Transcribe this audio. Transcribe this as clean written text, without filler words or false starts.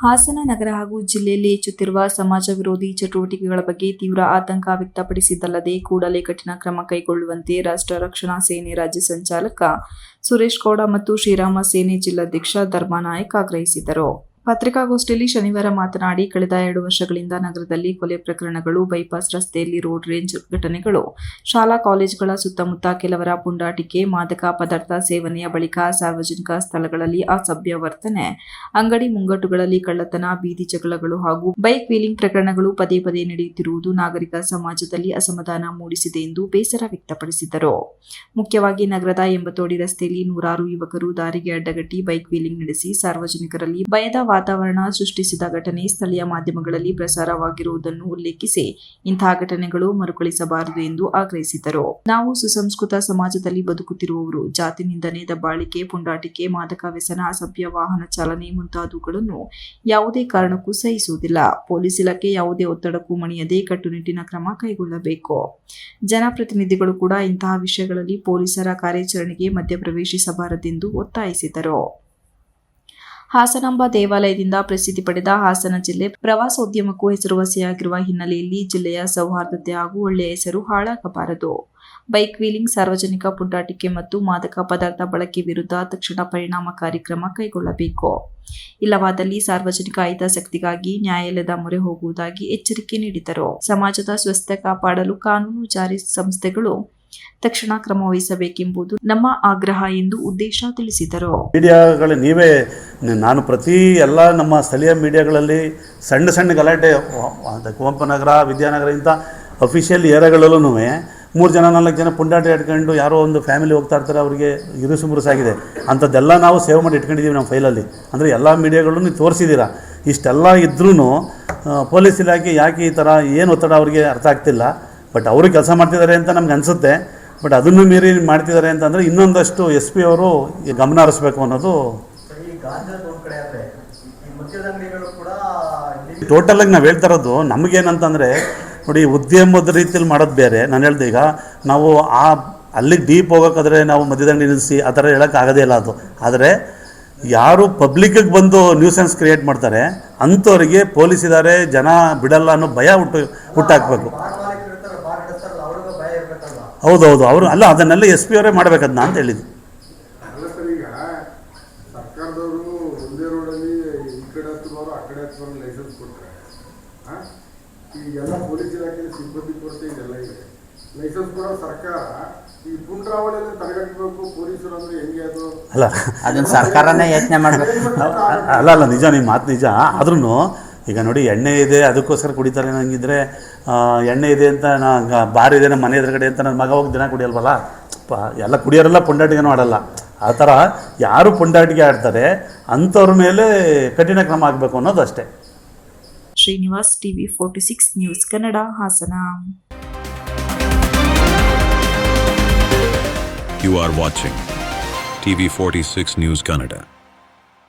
ಹಾಸನ ನಗರ ಹಾಗೂ ಜಿಲ್ಲೆಯಲ್ಲಿ ಹೆಚ್ಚುತ್ತಿರುವ ಸಮಾಜ ವಿರೋಧಿ ಚಟುವಟಿಕೆಗಳ ಬಗ್ಗೆ ತೀವ್ರ ಆತಂಕ ವ್ಯಕ್ತಪಡಿಸಿದ್ದಲ್ಲದೆ ಕೂಡಲೇ ಕಠಿಣ ಕ್ರಮ ಕೈಗೊಳ್ಳುವಂತೆ ರಾಷ್ಟ್ರ ರಕ್ಷಣಾ ಸೇನೆ ರಾಜ್ಯ ಸಂಚಾಲಕ ಸುರೇಶ್ ಗೌಡ ಮತ್ತು ಶ್ರೀರಾಮ ಸೇನೆ ಜಿಲ್ಲಾಧ್ಯಕ್ಷ ಧರ್ಮಾನಾಯಕ್ ಆಗ್ರಹಿಸಿದರು. ಪತ್ರಿಕಾಗೋಷ್ಠಿಯಲ್ಲಿ ಶನಿವಾರ ಮಾತನಾಡಿ, ಕಳೆದ 2 ವರ್ಷಗಳಿಂದ ನಗರದಲ್ಲಿ ಕೊಲೆ ಪ್ರಕರಣಗಳು, ಬೈಪಾಸ್ ರಸ್ತೆಯಲ್ಲಿ ರೋಡ್ ರೇಂಜ್ ಘಟನೆಗಳು, ಶಾಲಾ ಕಾಲೇಜುಗಳ ಸುತ್ತಮುತ್ತ ಕೆಲವರ ಪುಂಡಾಟಿಕೆ, ಮಾದಕ ಪದಾರ್ಥ ಸೇವನೆಯ ಬಳಿಕ ಸಾರ್ವಜನಿಕ ಸ್ಥಳಗಳಲ್ಲಿ ಅಸಭ್ಯ ವರ್ತನೆ, ಅಂಗಡಿ ಮುಂಗಟ್ಟುಗಳಲ್ಲಿ ಕಳ್ಳತನ, ಬೀದಿ ಜಗಳಗಳು ಹಾಗೂ ಬೈಕ್ ವೀಲಿಂಗ್ ಪ್ರಕರಣಗಳು ಪದೇ ಪದೇ ನಡೆಯುತ್ತಿರುವುದು ನಾಗರಿಕ ಸಮಾಜದಲ್ಲಿ ಅಸಮಾಧಾನ ಮೂಡಿಸಿದೆ ಎಂದು ಬೇಸರ ವ್ಯಕ್ತಪಡಿಸಿದರು. ಮುಖ್ಯವಾಗಿ ನಗರದ 80 ಅಡಿ ರಸ್ತೆಯಲ್ಲಿ ನೂರಾರು ಯುವಕರು ದಾರಿಗೆ ಅಡ್ಡಗಟ್ಟಿ ಬೈಕ್ ವೀಲಿಂಗ್ ನಡೆಸಿ ಸಾರ್ವಜನಿಕರಲ್ಲಿ ಭಯದ ವಾತಾವರಣ ಸೃಷ್ಟಿಸಿದ ಘಟನೆ ಸ್ಥಳೀಯ ಮಾಧ್ಯಮಗಳಲ್ಲಿ ಪ್ರಸಾರವಾಗಿರುವುದನ್ನು ಉಲ್ಲೇಖಿಸಿ ಇಂತಹ ಘಟನೆಗಳು ಮರುಕಳಿಸಬಾರದು ಎಂದು ಆಗ್ರಹಿಸಿದರು. ನಾವು ಸುಸಂಸ್ಕೃತ ಸಮಾಜದಲ್ಲಿ ಬದುಕುತ್ತಿರುವವರು. ಜಾತಿ ನಿಂದನೆ, ದಬ್ಬಾಳಿಕೆ, ಪುಂಡಾಟಿಕೆ, ಮಾದಕ ವ್ಯಸನ, ಅಸಭ್ಯ ವಾಹನ ಚಾಲನೆ ಮುಂತಾದವುಗಳನ್ನು ಯಾವುದೇ ಕಾರಣಕ್ಕೂ ಸಹಿಸುವುದಿಲ್ಲ. ಪೊಲೀಸ್ ಇಲಾಖೆ ಯಾವುದೇ ಒತ್ತಡಕ್ಕೂ ಮಣಿಯದೆ ಕಟ್ಟುನಿಟ್ಟಿನ ಕ್ರಮ ಕೈಗೊಳ್ಳಬೇಕು. ಜನಪ್ರತಿನಿಧಿಗಳು ಕೂಡ ಇಂತಹ ವಿಷಯಗಳಲ್ಲಿ ಪೊಲೀಸರ ಕಾರ್ಯಾಚರಣೆಗೆ ಮಧ್ಯಪ್ರವೇಶಿಸಬಾರದೆಂದು ಒತ್ತಾಯಿಸಿದರು. ಹಾಸನಾಂಬ ದೇವಾಲಯದಿಂದ ಪ್ರಸಿದ್ಧಿ ಪಡೆದ ಹಾಸನ ಜಿಲ್ಲೆ ಪ್ರವಾಸೋದ್ಯಮಕ್ಕೂ ಹೆಸರುವಾಸಿಯಾಗಿರುವ ಹಿನ್ನೆಲೆಯಲ್ಲಿ ಜಿಲ್ಲೆಯ ಸೌಹಾರ್ದತೆ ಹಾಗೂ ಒಳ್ಳೆಯ ಹೆಸರು ಹಾಳಾಗಬಾರದು. ಬೈಕ್ ವೀಲಿಂಗ್, ಸಾರ್ವಜನಿಕ ಪುಂಡಾಟಿಕೆ ಮತ್ತು ಮಾದಕ ಪದಾರ್ಥ ಬಳಕೆ ವಿರುದ್ಧ ತಕ್ಷಣ ಪರಿಣಾಮಕಾರಿ ಕ್ರಮ ಕೈಗೊಳ್ಳಬೇಕು. ಇಲ್ಲವಾದಲ್ಲಿ ಸಾರ್ವಜನಿಕ ಹಿತಾಸಕ್ತಿಗಾಗಿ ನ್ಯಾಯಾಲಯದ ಮೊರೆ ಹೋಗುವುದಾಗಿ ಎಚ್ಚರಿಕೆ ನೀಡಿದರು. ಸಮಾಜದ ಸ್ವಾಸ್ಥ್ಯ ಕಾಪಾಡಲು ಕಾನೂನು ಜಾರಿ ಸಂಸ್ಥೆಗಳು ತಕ್ಷಣ ಕ್ರಮ ವಹಿಸಬೇಕೆಂಬುದು ನಮ್ಮ ಆಗ್ರಹ ಎಂದು ಉದ್ದೇಶ ತಿಳಿಸಿದರು. ಮೀಡಿಯಾಗಳು ನಾನು ಎಲ್ಲ ನಮ್ಮ ಸ್ಥಳೀಯ ಮೀಡಿಯಾಗಳಲ್ಲಿ ಸಣ್ಣ ಗಲಾಟೆ, ಕುವೆಂಪು ನಗರ, ವಿದ್ಯಾನಗರ ಇಂಥ ಅಫಿಷಿಯಲ್ ಏರಿಯಾಗಳಲ್ಲೂ 3 ಜನ 4 ಜನ ಪುಂಡಾಟ ಇಟ್ಕೊಂಡು ಯಾರೋ ಒಂದು ಫ್ಯಾಮಿಲಿ ಹೋಗ್ತಾ ಇರ್ತಾರೆ, ಅವರಿಗೆ ಇರುಸುಮುರುಸಾಗಿದೆ. ಅಂಥದ್ದೆಲ್ಲ ನಾವು ಸೇವ್ ಮಾಡಿ ಇಟ್ಕೊಂಡಿದ್ದೀವಿ ನಮ್ಮ ಫೈಲಲ್ಲಿ. ಅಂದರೆ ಎಲ್ಲ ಮೀಡಿಯಾಗಳನ್ನು ನೀವು ತೋರಿಸಿದ್ದೀರಾ. ಇಷ್ಟೆಲ್ಲ ಇದ್ರೂ ಪೊಲೀಸ್ ಇಲಾಖೆ ಯಾಕೆ ಈ ಥರ ಏನು ಒತ್ತಡ ಅವರಿಗೆ ಅರ್ಥ ಆಗ್ತಿಲ್ಲ. ಬಟ್ ಅವರು ಕೆಲಸ ಮಾಡ್ತಿದ್ದಾರೆ ಅಂತ ನಮ್ಗೆ ಅನಿಸುತ್ತೆ. ಬಟ್ ಅದನ್ನು ಮೀರಿ ಮಾಡ್ತಿದ್ದಾರೆ ಅಂತಂದರೆ ಇನ್ನೊಂದಷ್ಟು SP ಅವರು ಗಮನ ಹರಿಸ್ಬೇಕು ಅನ್ನೋದು. ಟೋಟಲಾಗಿ ನಾವು ಹೇಳ್ತಾ ಇರೋದು ನಮಗೇನಂತಂದರೆ, ನೋಡಿ, ಉದ್ಯಮದ ರೀತಿಯಲ್ಲಿ ಮಾಡೋದು ಬೇರೆ. ನಾನು ಹೇಳ್ದೆ, ಈಗ ನಾವು ಅಲ್ಲಿಗೆ ಡೀಪ್ ಹೋಗೋಕ್ಕಾದ್ರೆ ನಾವು ಮಧ್ಯದಂಡಿ ನಿಲ್ಲಿಸಿ ಆ ಥರ ಹೇಳೋಕ್ಕಾಗೋದೇ ಇಲ್ಲ ಅದು. ಆದರೆ ಯಾರು ಪಬ್ಲಿಕ್ಕಿಗೆ ಬಂದು ನ್ಯೂಸೆನ್ಸ್ ಕ್ರಿಯೇಟ್ ಮಾಡ್ತಾರೆ ಅಂಥವ್ರಿಗೆ ಪೊಲೀಸ್ ಇದ್ದಾರೆ, ಜನ ಬಿಡಲ್ಲ ಅನ್ನೋ ಭಯ ಹುಟ್ಟಾಕಬೇಕು. ಹೌದೌದು, ಅವರು ಅಲ್ಲ, ಅದನ್ನೆಲ್ಲ SP ಅವರೇ ಮಾಡಬೇಕದನ್ನ ಅಂತ ಹೇಳಿದ್ದು. ಅಲ್ಲ, ಅದನ್ನ ಸರ್ಕಾರನೇ ಯೋಚನೆ ಮಾಡಬೇಕು. ಅಲ್ಲ, ನಿಜ, ನಿಮ್ಮ ಮಾತು ನಿಜ. ಆದ್ರೂ ಈಗ ನೋಡಿ, ಎಣ್ಣೆ ಇದೆ ಅದಕ್ಕೋಸ್ಕರ ಕುಡಿತಾರೆ. ನಂಗಿದ್ರೆ ಎಣ್ಣೆ ಇದೆ ಅಂತ ಬಾರ್ ಇದೆ ನಮ್ಮ ಮನೆ ಎದುರುಗಡೆ ಅಂತ ನನ್ನ ಮಗ ಹೋಗಿ ದಿನ ಕುಡಿಯಲ್ವಲ್ಲ. ಎಲ್ಲ ಕುಡಿಯೋರೆಲ್ಲ ಪುಂಡಾಟಿಗೆನೂ ಆಡಲ್ಲ. ಆ ಥರ ಯಾರು ಪುಂಡಾಟಿಗೆ ಆಡ್ತಾರೆ ಅಂಥವ್ರ ಮೇಲೆ ಕಠಿಣ ಕ್ರಮ ಆಗಬೇಕು ಅನ್ನೋದು ಅಷ್ಟೇ. Srinivas, TV 46 news Kannada, Hassan. You are watching TV 46 News Kannada.